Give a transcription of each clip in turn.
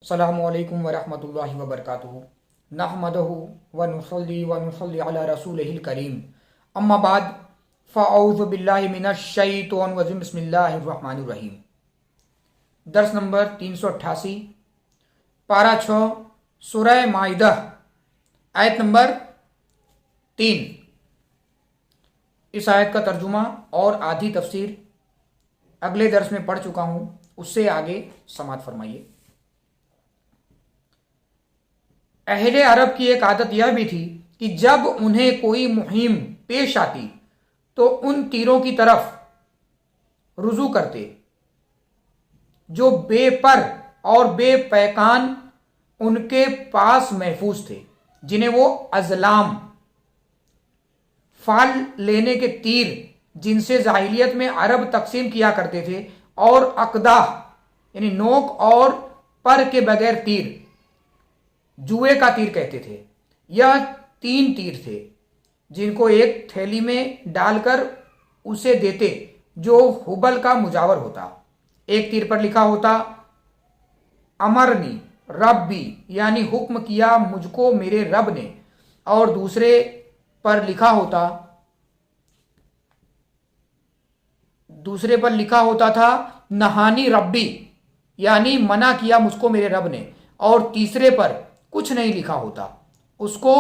السلام علیکم ورحمۃ اللہ وبرکاتہ نحمدہ ونصلی علی رسولہ الکریم اما بعد فاعوذ باللہ من الشیطان الرجیم بسم اللہ الرحمن الرحیم۔ درس نمبر 388، پارہ 6، سورہ مائدہ، آیت نمبر 3۔ اس آیت کا ترجمہ اور آدھی تفسیر اگلے درس میں پڑھ چکا ہوں، اس سے آگے سماعت فرمائیے۔ اہل عرب کی ایک عادت یہ بھی تھی کہ جب انہیں کوئی مہم پیش آتی تو ان تیروں کی طرف رجوع کرتے جو بے پر اور بے پیکان ان کے پاس محفوظ تھے، جنہیں وہ ازلام، فال لینے کے تیر جن سے جاہلیت میں عرب تقسیم کیا کرتے تھے، اور اقداح یعنی نوک اور پر کے بغیر تیر، جوئے کا تیر کہتے تھے۔ یہ 3 تیر تھے جن کو ایک تھیلی میں ڈال کر اسے دیتے جو حبل کا مجاور ہوتا۔ ایک تیر پر لکھا ہوتا امرنی ربی، یعنی حکم کیا مجھ کو میرے رب نے، اور دوسرے پر لکھا ہوتا تھا نہانی ربی، یعنی منع کیا مجھ کو میرے رب نے، اور تیسرے پر کچھ نہیں لکھا ہوتا، اس کو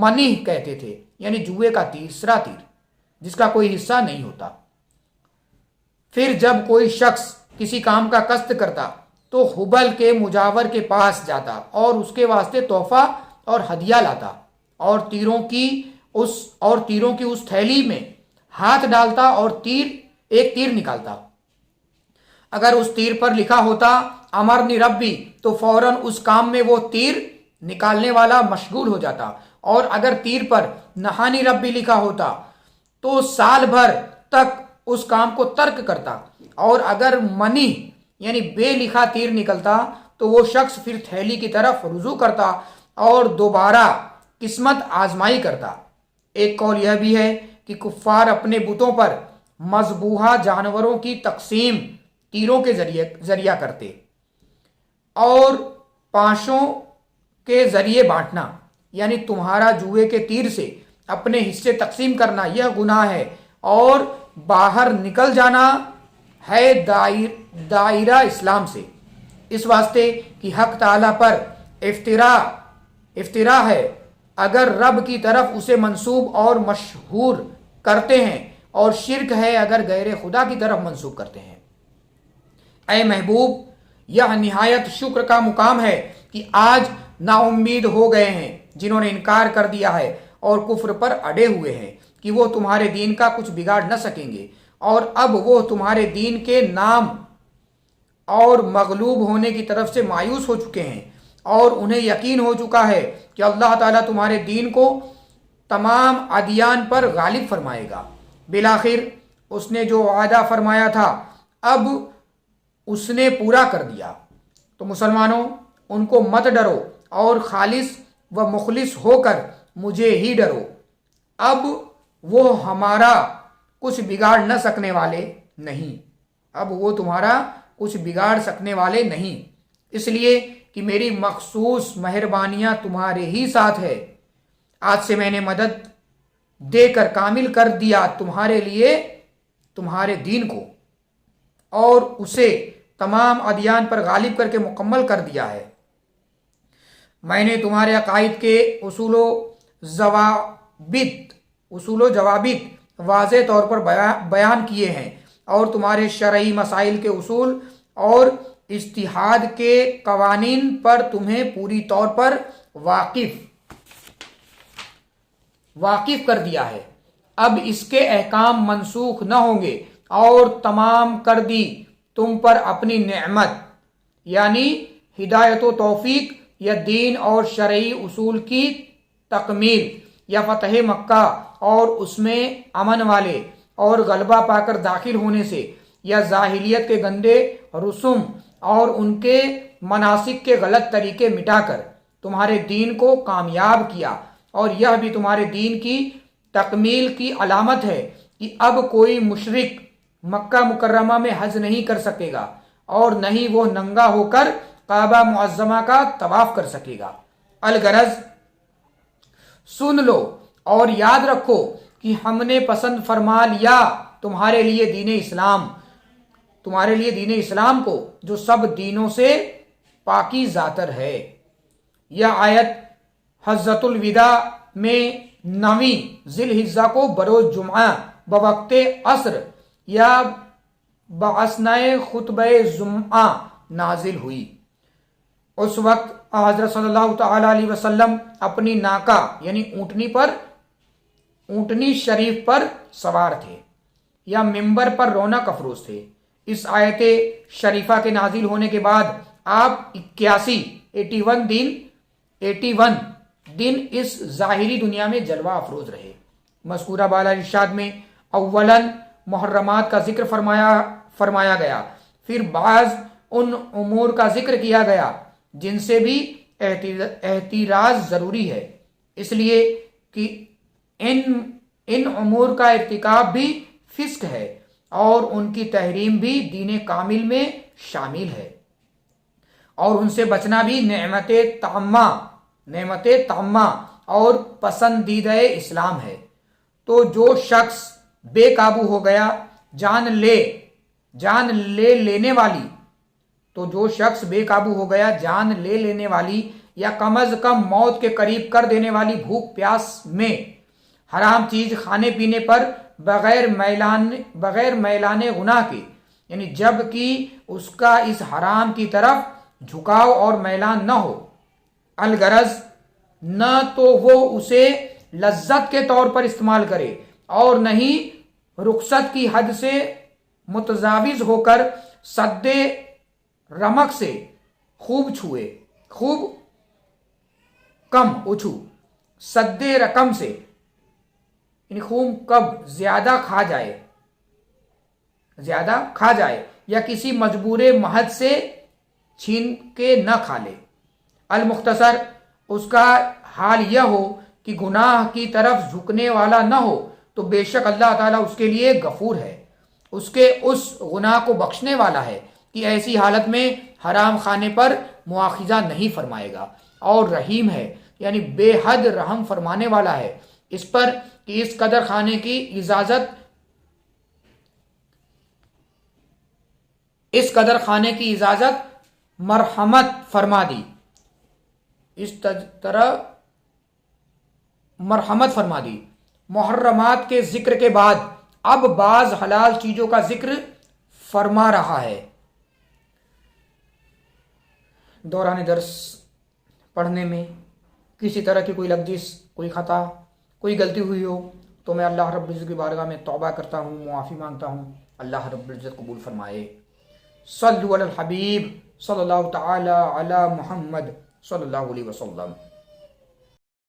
منی کہتے تھے، یعنی جوئے کا تیسرا تیر جس کا کوئی حصہ نہیں ہوتا۔ پھر جب کوئی شخص کسی کام کا قصد کرتا تو حبل کے مجاور کے پاس جاتا اور اس کے واسطے تحفہ اور ہدیہ لاتا، اور تیروں کی اس تھیلی میں ہاتھ ڈالتا اور ایک تیر نکالتا۔ اگر اس تیر پر لکھا ہوتا امرنی ربی تو فوراً اس کام میں وہ تیر نکالنے والا مشغول ہو جاتا، اور اگر تیر پر نہانی ربی لکھا ہوتا تو سال بھر تک اس کام کو ترک کرتا، اور اگر منی یعنی بے لکھا تیر نکلتا تو وہ شخص پھر تھیلی کی طرف رجوع کرتا اور دوبارہ قسمت آزمائی کرتا۔ ایک قول یہ بھی ہے کہ کفار اپنے بتوں پر مذبوحہ جانوروں کی تقسیم تیروں کے ذریعہ کرتے، اور پانچوں کے ذریعے بانٹنا، یعنی تمہارا جوئے کے تیر سے اپنے حصے تقسیم کرنا یہ گناہ ہے، اور باہر نکل جانا ہے دائرہ اسلام سے، اس واسطے کہ حق تعالیٰ پر افتراء ہے اگر رب کی طرف اسے منسوب اور مشہور کرتے ہیں، اور شرک ہے اگر غیر خدا کی طرف منسوب کرتے ہیں۔ اے محبوب، یہ نہایت شکر کا مقام ہے کہ آج نا امید ہو گئے ہیں جنہوں نے انکار کر دیا ہے اور کفر پر اڑے ہوئے ہیں کہ وہ تمہارے دین کا کچھ بگاڑ نہ سکیں گے، اور اب وہ تمہارے دین کے نام اور مغلوب ہونے کی طرف سے مایوس ہو چکے ہیں، اور انہیں یقین ہو چکا ہے کہ اللہ تعالیٰ تمہارے دین کو تمام ادیان پر غالب فرمائے گا۔ بالآخر اس نے جو وعدہ فرمایا تھا اب اس نے پورا کر دیا۔ تو مسلمانوں، ان کو مت ڈرو اور خالص و مخلص ہو کر مجھے ہی ڈرو، اب وہ ہمارا کچھ بگاڑ نہ سکنے والے نہیں، اب وہ تمہارا کچھ بگاڑ سکنے والے نہیں، اس لیے کہ میری مخصوص مہربانیاں تمہارے ہی ساتھ ہے۔ آج سے میں نے مدد دے کر کامل کر دیا تمہارے لیے تمہارے دین کو، اور اسے تمام ادیان پر غالب کر کے مکمل کر دیا ہے۔ میں نے تمہارے عقائد کے اصول و ضوابط واضح طور پر بیان کیے ہیں، اور تمہارے شرعی مسائل کے اصول اور اجتہاد کے قوانین پر تمہیں پوری طور پر واقف کر دیا ہے۔ اب اس کے احکام منسوخ نہ ہوں گے، اور تمام کر دی تم پر اپنی نعمت، یعنی ہدایت و توفیق یا دین اور شرعی اصول کی تکمیل، یا فتح مکہ اور اس میں امن والے اور غلبہ پا کر داخل ہونے سے، یا جاہلیت کے گندے رسوم اور ان کے مناسک کے غلط طریقے مٹا کر تمہارے دین کو کامیاب کیا۔ اور یہ بھی تمہارے دین کی تکمیل کی علامت ہے کہ اب کوئی مشرک مکہ مکرمہ میں حج نہیں کر سکے گا، اور نہ ہی وہ ننگا ہو کر کعبہ معظمہ کا طواف کر سکے گا۔ الغرض سن لو اور یاد رکھو کہ ہم نے پسند فرما لیا تمہارے لیے دین اسلام کو جو سب دینوں سے پاکیزہ تر ہے۔ یہ آیت حجۃ الوداع میں 9 ذی الحجہ کو بروز جمعہ بوقت عصر یا باثناء خطبہ جمعہ نازل ہوئی۔ اس وقت حضرت صلی اللہ تعالی علیہ وسلم اپنی ناقہ یعنی اونٹنی شریف پر سوار تھے یا ممبر پر رونق افروز تھے۔ اس آیت شریفہ کے نازل ہونے کے بعد آپ 81 دن اس ظاہری دنیا میں جلوہ افروز رہے۔ مذکورہ بالا ارشاد میں اولاً محرمات کا ذکر فرمایا گیا، پھر بعض ان امور کا ذکر کیا گیا جن سے بھی احتراز ضروری ہے، اس لیے کہ ان امور کا ارتکاب بھی فسق ہے اور ان کی تحریم بھی دین کامل میں شامل ہے، اور ان سے بچنا بھی نعمت تامہ اور پسندیدہ اسلام ہے۔ تو جو شخص بے قابو ہو گیا جان لے لینے والی یا کم از کم موت کے قریب کر دینے والی بھوک پیاس میں حرام چیز کھانے پینے پر بغیر میلان گناہ کے، یعنی جب کہ اس کا اس حرام کی طرف جھکاؤ اور میلان نہ ہو، الغرض نہ تو وہ اسے لذت کے طور پر استعمال کرے اور نہ ہی رخصت کی حد سے متجاوز ہو کر سد رمق سے سد رقم سے یعنی خوب کب زیادہ کھا جائے یا کسی مجبور محض سے چھین کے نہ کھا لے۔ المختصر اس کا حال یہ ہو کہ گناہ کی طرف جھکنے والا نہ ہو تو بے شک اللہ تعالیٰ اس کے لیے غفور ہے، اس کے اس گناہ کو بخشنے والا ہے کہ ایسی حالت میں حرام کھانے پر مواخذہ نہیں فرمائے گا، اور رحیم ہے یعنی بے حد رحم فرمانے والا ہے اس پر کہ اس قدر کھانے کی اجازت مرحمت فرما دی۔ اس طرح مرحمت فرما دی۔ محرمات کے ذکر کے بعد اب بعض حلال چیزوں کا ذکر فرما رہا ہے۔ دوران درس پڑھنے میں کسی طرح کی کوئی لغزش، کوئی خطا، کوئی غلطی ہوئی ہو تو میں اللہ رب العزت کی بارگاہ میں توبہ کرتا ہوں، معافی مانگتا ہوں، اللہ رب العزت قبول فرمائے۔ صلو علی الحبیب صلی اللہ تعالی علی محمد صلی اللہ علیہ وسلم۔